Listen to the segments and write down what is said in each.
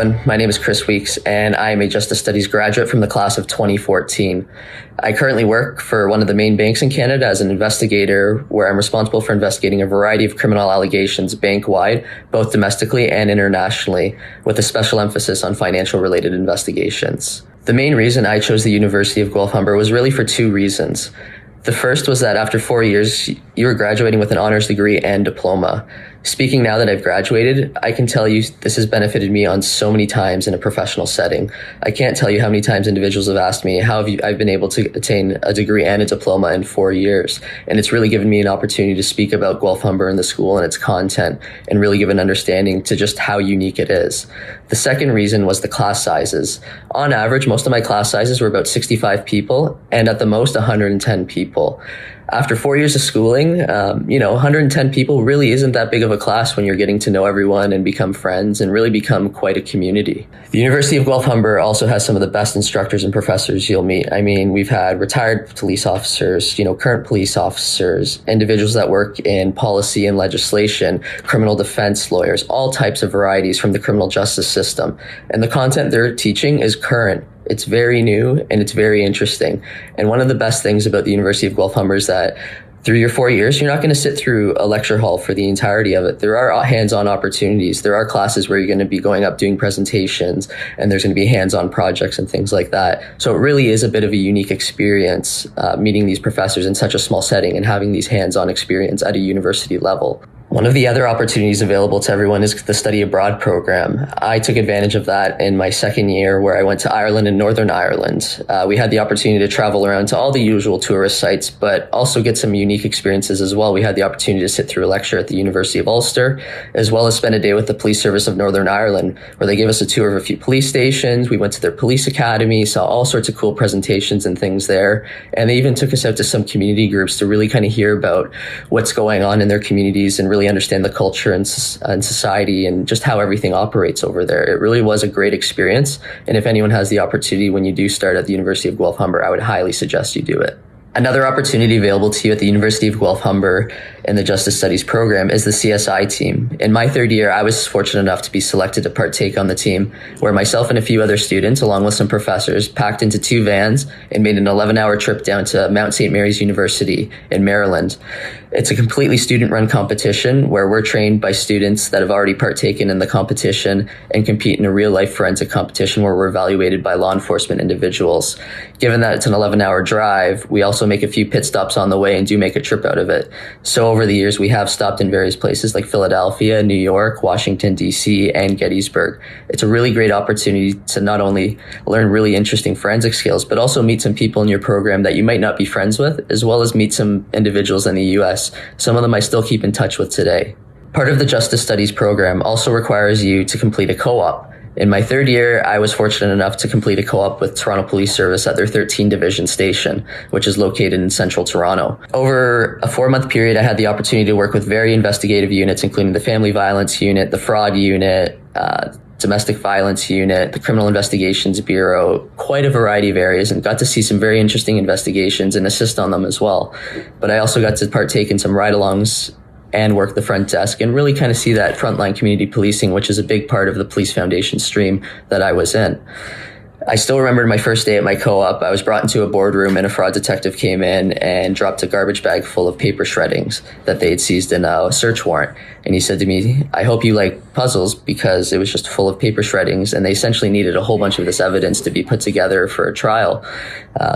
everyone. My name is Chris Weeks, and I am a Justice Studies graduate from the class of 2014. I currently work for one of the main banks in Canada as an investigator, where I'm responsible for investigating a variety of criminal allegations bank-wide, both domestically and internationally, with a special emphasis on financial-related investigations. The main reason I chose the University of Guelph-Humber was really for two reasons. The first was that after 4 years, you were graduating with an honors degree and diploma. Speaking now that I've graduated, I can tell you this has benefited me on so many times in a professional setting. I can't tell you how many times individuals have asked me, I've been able to attain a degree and a diploma in 4 years. And it's really given me an opportunity to speak about Guelph-Humber and the school and its content, and really give an understanding to just how unique it is. The second reason was the class sizes. On average, most of my class sizes were about 65 people, and at the most 110 people. After 4 years of schooling, 110 people really isn't that big of a class when you're getting to know everyone and become friends and really become quite a community. The University of Guelph-Humber also has some of the best instructors and professors you'll meet. I mean, we've had retired police officers, current police officers, individuals that work in policy and legislation, criminal defense lawyers, all types of varieties from the criminal justice system. And the content they're teaching is current. It's very new and it's very interesting. And one of the best things about the University of Guelph-Humber is that through your 4 years, you're not going to sit through a lecture hall for the entirety of it. There are hands-on opportunities. There are classes where you're going to be going up doing presentations, and there's going to be hands-on projects and things like that. So it really is a bit of a unique experience meeting these professors in such a small setting and having these hands-on experience at a university level. One of the other opportunities available to everyone is the study abroad program. I took advantage of that in my second year, where I went to Ireland and Northern Ireland. We had the opportunity to travel around to all the usual tourist sites, but also get some unique experiences as well. We had the opportunity to sit through a lecture at the University of Ulster, as well as spend a day with the Police Service of Northern Ireland, where they gave us a tour of a few police stations. We went to their police academy, saw all sorts of cool presentations and things there. And they even took us out to some community groups to really kind of hear about what's going on in their communities and really understand the culture and society and just how everything operates over there. It really was a great experience. And if anyone has the opportunity when you do start at the University of Guelph-Humber, I would highly suggest you do it. Another opportunity available to you at the University of Guelph-Humber in the Justice Studies program is the CSI Team. In my third year, I was fortunate enough to be selected to partake on the team, where myself and a few other students, along with some professors, packed into 2 vans and made an 11-hour trip down to Mount St. Mary's University in Maryland. It's a completely student-run competition where we're trained by students that have already partaken in the competition and compete in a real-life forensic competition where we're evaluated by law enforcement individuals. Given that it's an 11-hour drive, we also make a few pit stops on the way and do make a trip out of it. So over the years, we have stopped in various places like Philadelphia, New York, Washington, D.C., and Gettysburg. It's a really great opportunity to not only learn really interesting forensic skills, but also meet some people in your program that you might not be friends with, as well as meet some individuals in the U.S. Some of them I still keep in touch with today. Part of the Justice Studies program also requires you to complete a CoOp. In my third year, I was fortunate enough to complete a CoOp with Toronto Police Service at their 13 Division Station, which is located in central Toronto. Over a 4-month period, I had the opportunity to work with very investigative units, including the Family Violence Unit, the Fraud Unit, Domestic Violence Unit, the Criminal Investigations Bureau, quite a variety of areas, and got to see some very interesting investigations and assist on them as well. But I also got to partake in some ride-alongs and work the front desk and really kind of see that frontline community policing, which is a big part of the Police Foundation stream that I was in. I still remember my first day at my CoOp, I was brought into a boardroom and a fraud detective came in and dropped a garbage bag full of paper shreddings that they had seized in a search warrant. And he said to me, "I hope you like puzzles," because it was just full of paper shreddings and they essentially needed a whole bunch of this evidence to be put together for a trial.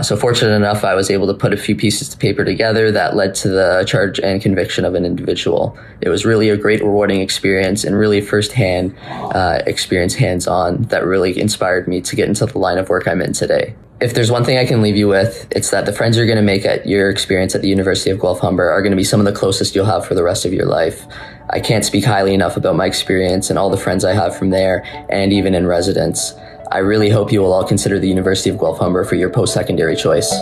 So fortunate enough, I was able to put a few pieces of paper together that led to the charge and conviction of an individual. It was really a great rewarding experience and really firsthand experience hands-on that really inspired me to get into the line of work I'm in today. If there's one thing I can leave you with, it's that the friends you're going to make at your experience at the University of Guelph-Humber are going to be some of the closest you'll have for the rest of your life. I can't speak highly enough about my experience and all the friends I have from there and even in residence. I really hope you will all consider the University of Guelph-Humber for your post-secondary choice.